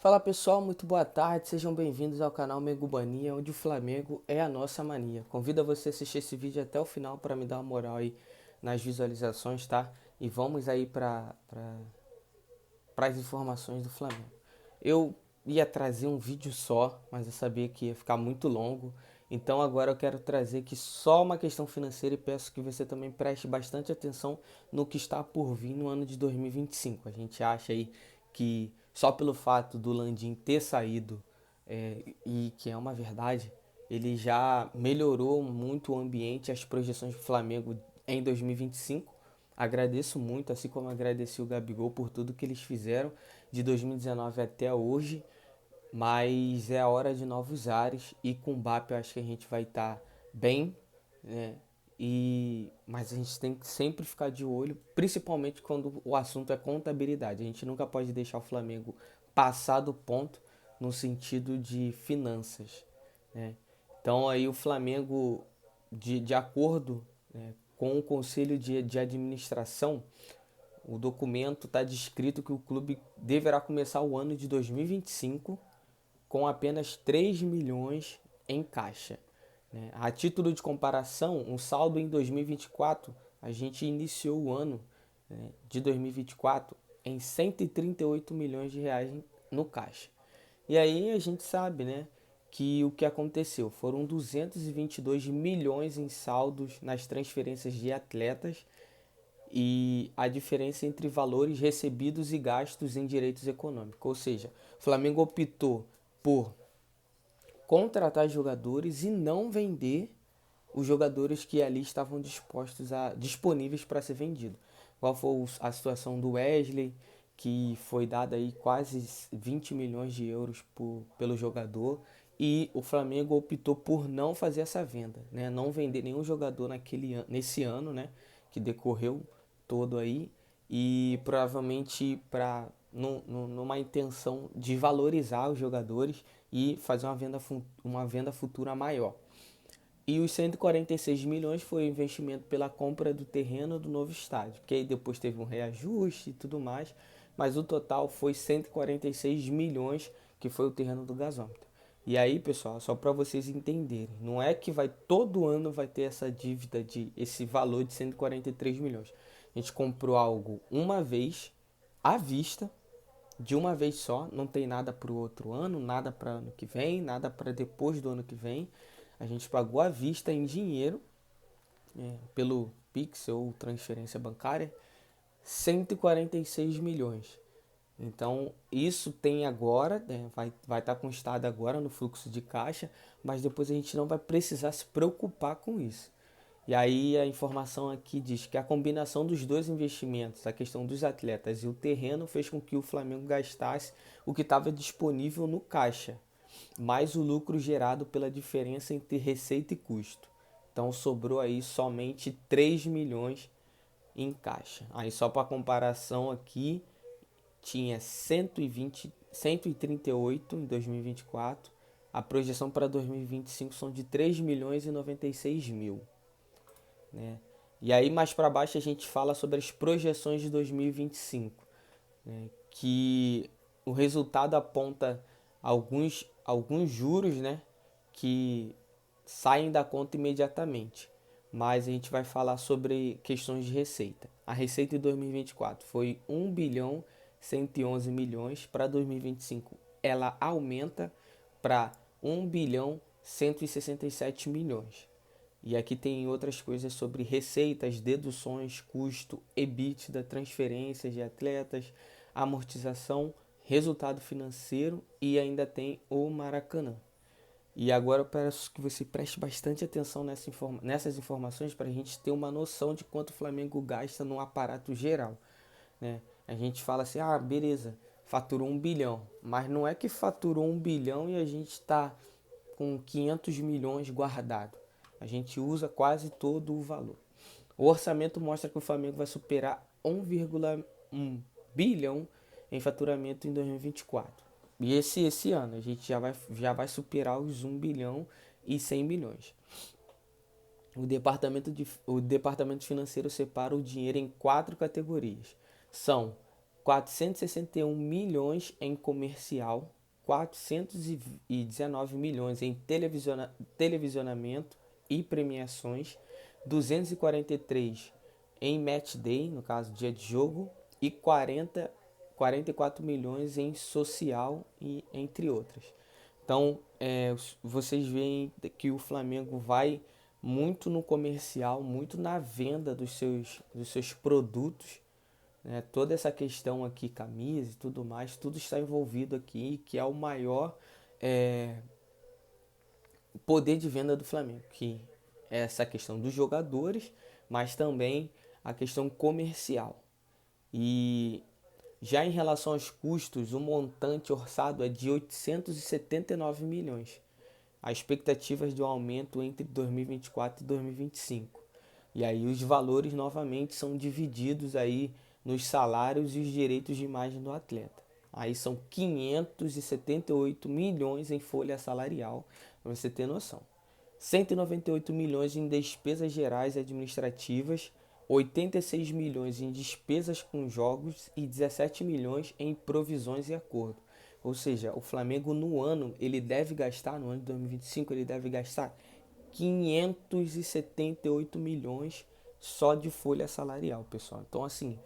Fala pessoal, muito boa tarde, sejam bem-vindos ao canal Mengubania, onde o Flamengo é a nossa mania. Convido você a assistir esse vídeo até o final para me dar uma moral aí nas visualizações, tá? E vamos aí para as informações do Flamengo. Eu ia trazer um vídeo só, mas eu sabia que ia ficar muito longo. Então agora eu quero trazer aqui só uma questão financeira e peço que você também preste bastante atenção no que está por vir no ano de 2025. A gente acha aí que só pelo fato do Landim ter saído, e que é uma verdade, ele já melhorou muito o ambiente, as projeções do Flamengo em 2025. Agradeço muito, assim como agradeci o Gabigol por tudo que eles fizeram de 2019 até hoje, mas é a hora de novos ares e com o Mbappé eu acho que a gente vai estar bem, né? Mas a gente tem que sempre ficar de olho, principalmente quando o assunto é contabilidade. A gente nunca pode deixar o Flamengo passar do ponto no sentido de finanças, né? Então aí o Flamengo, de acordo, né, com o Conselho de Administração, o documento está descrito que o clube deverá começar o ano de 2025 com apenas 3 milhões em caixa, né? A título de comparação, um saldo em 2024, a gente iniciou o ano, né, de 2024 em 138 milhões de reais no caixa. E aí a gente sabe, né, que o que aconteceu foram 222 milhões em saldos nas transferências de atletas e a diferença entre valores recebidos e gastos em direitos econômicos. Ou seja, o Flamengo optou por contratar jogadores e não vender os jogadores que ali estavam disponíveis para ser vendido. Qual foi a situação do Wesley, que foi dada aí quase 20 milhões de euros pelo jogador, e o Flamengo optou por não fazer essa venda, né? Não vender nenhum jogador nesse ano, né? Que decorreu todo aí, e provavelmente numa intenção de valorizar os jogadores e fazer uma venda futura maior. E os 146 milhões foi o investimento pela compra do terreno do novo estádio, que aí depois teve um reajuste e tudo mais, mas o total foi 146 milhões, que foi o terreno do gasômetro. E aí, pessoal, só para vocês entenderem, não é que vai todo ano vai ter essa dívida de esse valor de 143 milhões. A gente comprou algo uma vez à vista, de uma vez só, não tem nada para o outro ano, nada para ano que vem, nada para depois do ano que vem. A gente pagou à vista em dinheiro, pelo Pix ou transferência bancária, 146 milhões. Então, isso tem agora, né, vai estar constado agora no fluxo de caixa, mas depois a gente não vai precisar se preocupar com isso. E aí a informação aqui diz que a combinação dos dois investimentos, a questão dos atletas e o terreno, fez com que o Flamengo gastasse o que estava disponível no caixa, mais o lucro gerado pela diferença entre receita e custo. Então sobrou aí somente 3 milhões em caixa. Aí só para comparação aqui, tinha 138 em 2024. A projeção para 2025 são de 3 milhões e 96 mil, né? E aí mais para baixo a gente fala sobre as projeções de 2025, né? Que o resultado aponta alguns juros, né, que saem da conta imediatamente. Mas a gente vai falar sobre questões de receita. A receita de 2024 foi 1 bilhão 111 milhões. Para 2025 ela aumenta para 1 bilhão 167 milhões. E aqui tem outras coisas sobre receitas, deduções, custo, EBITDA, transferências de atletas, amortização, resultado financeiro e ainda tem o Maracanã. E agora eu peço que você preste bastante atenção nessas informações para a gente ter uma noção de quanto o Flamengo gasta no aparato geral, né? A gente fala assim, ah, beleza, faturou 1 bilhão, mas não é que faturou 1 bilhão e a gente está com 500 milhões guardado. A gente usa quase todo o valor. O orçamento mostra que o Flamengo vai superar 1,1 bilhão em faturamento em 2024. E esse ano a gente já vai superar os 1 bilhão e 100 milhões. O departamento financeiro separa o dinheiro em quatro categorias. São 461 milhões em comercial, 419 milhões em televisionamento e premiações, 243 em match day, no caso dia de jogo, e 44 milhões em social, e entre outras. Então, vocês veem que o Flamengo vai muito no comercial, muito na venda dos seus produtos, né? Toda essa questão aqui, camisa e tudo mais, tudo está envolvido aqui, que é o maior é, poder de venda do Flamengo, que é essa questão dos jogadores, mas também a questão comercial. E já em relação aos custos, o montante orçado é de 879 milhões. As expectativas de um aumento entre 2024 e 2025. E aí os valores novamente são divididos aí nos salários e os direitos de imagem do atleta. Aí são 578 milhões em folha salarial, para você ter noção. 198 milhões em despesas gerais e administrativas, 86 milhões em despesas com jogos e 17 milhões em provisões e acordo. Ou seja, o Flamengo no ano, no ano de 2025, ele deve gastar 578 milhões só de folha salarial, pessoal. Então, assim,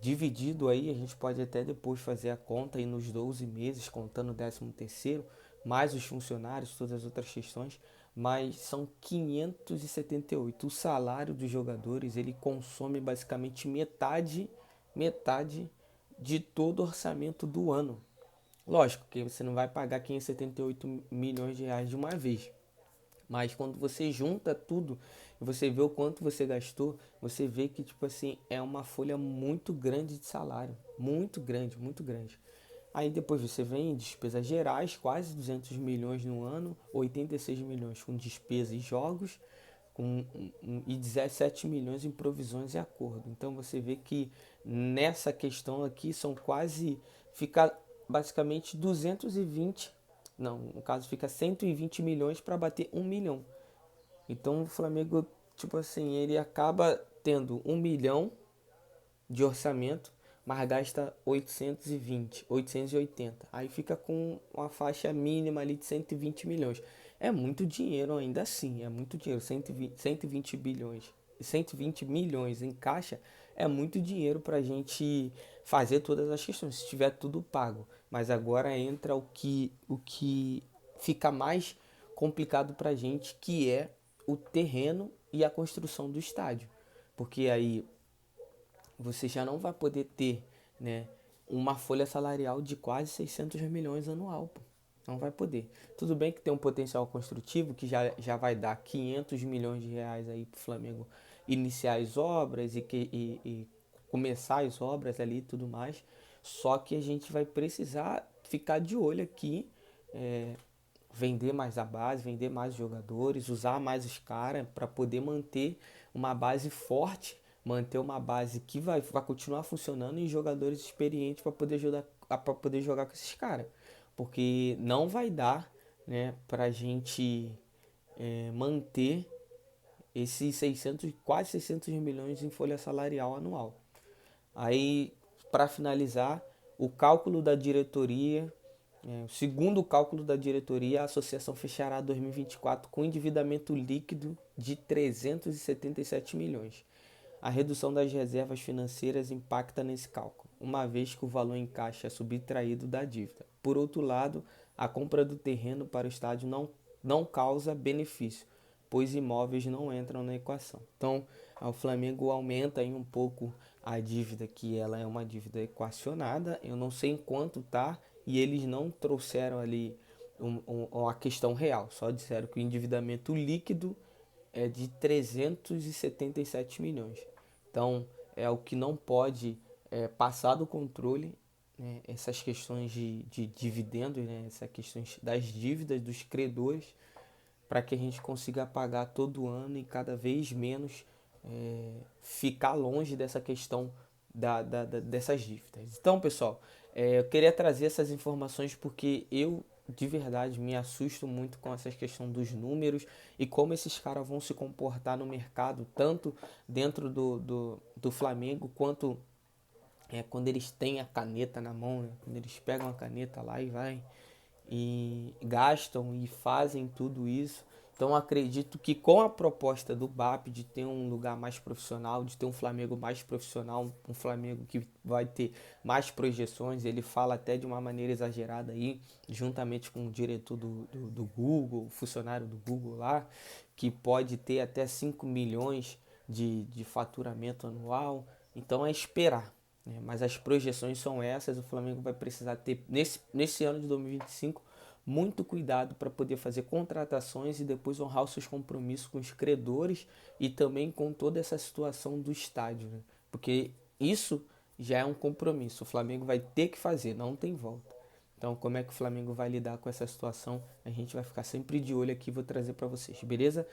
dividido aí, a gente pode até depois fazer a conta aí nos 12 meses, contando o 13º, mais os funcionários, todas as outras questões, mas são 578. O salário dos jogadores, ele consome basicamente metade de todo o orçamento do ano. Lógico que você não vai pagar 578 milhões de reais de uma vez, mas quando você junta tudo e você vê o quanto você gastou, você vê que, tipo assim, é uma folha muito grande de salário. Muito grande, muito grande. Aí depois você vem em despesas gerais, quase 200 milhões no ano, 86 milhões com despesas e jogos, e 17 milhões em provisões e acordo. Então você vê que nessa questão aqui são quase, fica basicamente 220, não, no caso fica 120 milhões para bater 1 milhão. Então o Flamengo, tipo assim, ele acaba tendo 1 milhão de orçamento, mas gasta 820, 880. Aí fica com uma faixa mínima ali de 120 milhões. É muito dinheiro ainda assim, é muito dinheiro. 120 bilhões, 120 milhões em caixa é muito dinheiro para a gente fazer todas as questões, se tiver tudo pago. Mas agora entra o que fica mais complicado para a gente, que é o terreno e a construção do estádio. Porque aí você já não vai poder ter, né, uma folha salarial de quase 600 milhões anual, pô. Não vai poder. Tudo bem que tem um potencial construtivo que já vai dar 500 milhões de reais aí para o Flamengo iniciar as obras e começar as obras ali e tudo mais. Só que a gente vai precisar ficar de olho aqui, é, vender mais a base, vender mais jogadores, usar mais os caras para poder manter uma base forte, manter uma base que vai continuar funcionando, e jogadores experientes para poder para poder jogar com esses caras. Porque não vai dar, né, para a gente manter esses 600, quase 600 milhões em folha salarial anual. Aí, para finalizar, o cálculo da diretoria, segundo o cálculo da diretoria, a associação fechará 2024 com endividamento líquido de 377 milhões. A redução das reservas financeiras impacta nesse cálculo, uma vez que o valor em caixa é subtraído da dívida. Por outro lado, a compra do terreno para o estádio não causa benefício, pois imóveis não entram na equação. Então, o Flamengo aumenta aí um pouco a dívida, que ela é uma dívida equacionada. Eu não sei em quanto tá, e eles não trouxeram ali a questão real, só disseram que o endividamento líquido é de 377 milhões. Então, é o que não pode passar do controle, né, essas questões de dividendos, né, essas questões das dívidas dos credores, para que a gente consiga pagar todo ano e cada vez menos ficar longe dessa questão dessas dívidas. Então, pessoal, eu queria trazer essas informações porque eu de verdade me assusto muito com essa questão dos números e como esses caras vão se comportar no mercado, tanto dentro do Flamengo quanto é quando eles têm a caneta na mão, né? Quando eles pegam a caneta lá e vai e gastam e fazem tudo isso. Então acredito que com a proposta do BAP de ter um lugar mais profissional, de ter um Flamengo mais profissional, um Flamengo que vai ter mais projeções, ele fala até de uma maneira exagerada aí, juntamente com o diretor do Google, o funcionário do Google lá, que pode ter até 5 milhões de faturamento anual. Então é esperar, né? Mas as projeções são essas. O Flamengo vai precisar ter, nesse ano de 2025, muito cuidado para poder fazer contratações e depois honrar os seus compromissos com os credores e também com toda essa situação do estádio, né? Porque isso já é um compromisso. O Flamengo vai ter que fazer, não tem volta. Então, como é que o Flamengo vai lidar com essa situação? A gente vai ficar sempre de olho aqui, vou trazer para vocês, beleza?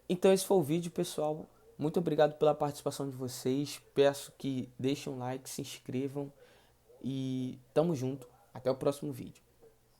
Então, esse foi o vídeo, pessoal. Muito obrigado pela participação de vocês. Peço que deixem um like, se inscrevam e tamo junto. Até o próximo vídeo.